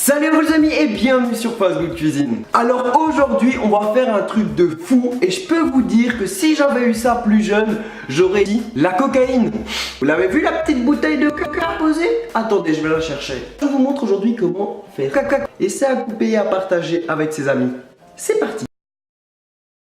Salut les amis et bienvenue sur Fast Good Cuisine. Alors aujourd'hui on va faire un truc de fou et je peux vous dire que si j'avais eu ça plus jeune, j'aurais dit la cocaïne. Vous l'avez vu la petite bouteille de coca posée? Attendez, je vais la chercher. Je vous montre aujourd'hui comment faire caca et c'est à couper et à partager avec ses amis. C'est parti.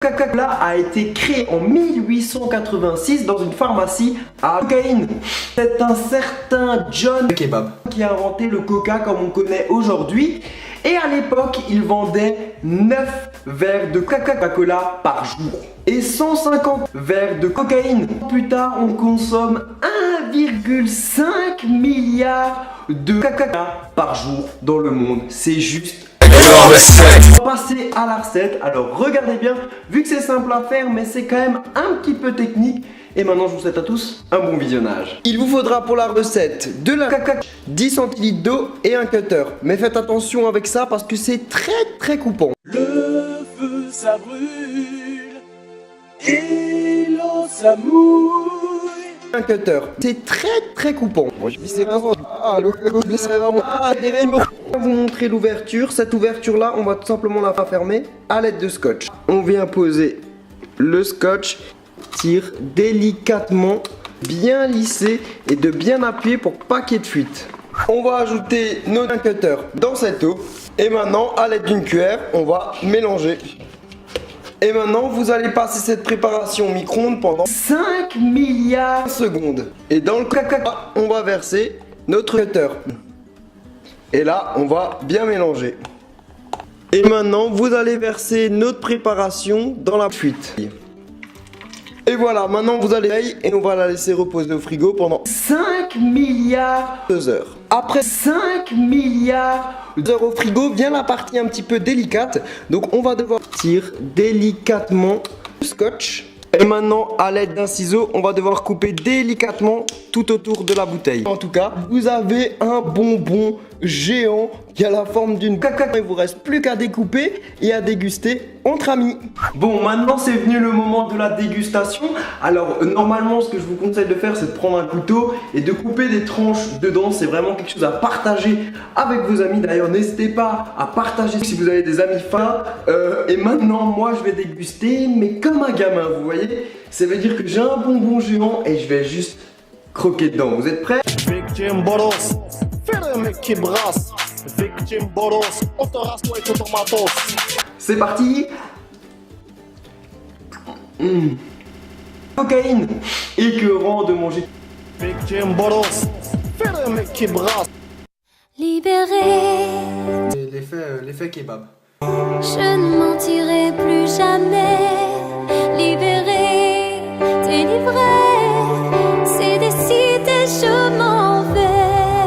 Coca-Cola a été créé en 1886 dans une pharmacie à cocaïne. C'est un certain John Kebab qui a inventé le coca comme on connaît aujourd'hui. Et à l'époque, il vendait 9 verres de Coca-Cola par jour et 150 verres de cocaïne. Plus tard, on consomme 1,5 milliard de Coca-Cola par jour dans le monde. C'est juste. On va passer à la recette. Alors regardez bien, vu que c'est simple à faire mais c'est quand même un petit peu technique. Et maintenant je vous souhaite à tous un bon visionnage. Il vous faudra pour la recette de la caca, 10 centilitres d'eau et un cutter. Mais faites attention avec ça parce que c'est très coupant. Le feu ça brûle et l'eau ça mouille. Un cutter, c'est très coupant. Moi je vais vous montrer l'ouverture. Cette ouverture là, on va tout simplement la fermer à l'aide de scotch. On vient poser le scotch, tire délicatement, bien lisser et de bien appuyer pour pas qu'il y ait de fuite. On va ajouter notre cutter dans cette eau et maintenant à l'aide d'une cuillère, on va mélanger. Et maintenant, vous allez passer cette préparation au micro-ondes pendant 5 milliards de secondes. Et dans le caca, on va verser notre cutter. Et là, on va bien mélanger. Et maintenant, vous allez verser notre préparation dans la fuite. Et voilà, maintenant vous allez et on va la laisser reposer au frigo pendant 5 milliards d'heures. Après 5 milliards d'heures au frigo, vient la partie un petit peu délicate. Donc on va devoir tirer délicatement le scotch. Et maintenant, à l'aide d'un ciseau, on va devoir couper délicatement tout autour de la bouteille. En tout cas, vous avez un bonbon géant qui a la forme d'une caca. Il vous reste plus qu'à découper et à déguster entre amis. Bon, maintenant c'est venu le moment de la dégustation. Alors normalement, ce que je vous conseille de faire, c'est de prendre un couteau et de couper des tranches dedans. C'est vraiment quelque chose à partager avec vos amis. D'ailleurs, n'hésitez pas à partager si vous avez des amis fins. Et maintenant, moi, je vais déguster, mais comme un gamin, vous voyez. Ça veut dire que j'ai un bonbon géant et je vais juste croquer dedans. Vous êtes prêts? Victime boros, fais le mec qui brasse. Victime boros, on te rase toi et tout ton matos. C'est parti. Cocaïne, écœurant de manger. Victime boros, fais le mec qui brasse. Libéré, L'effet kebab. je ne mentirai plus jamais.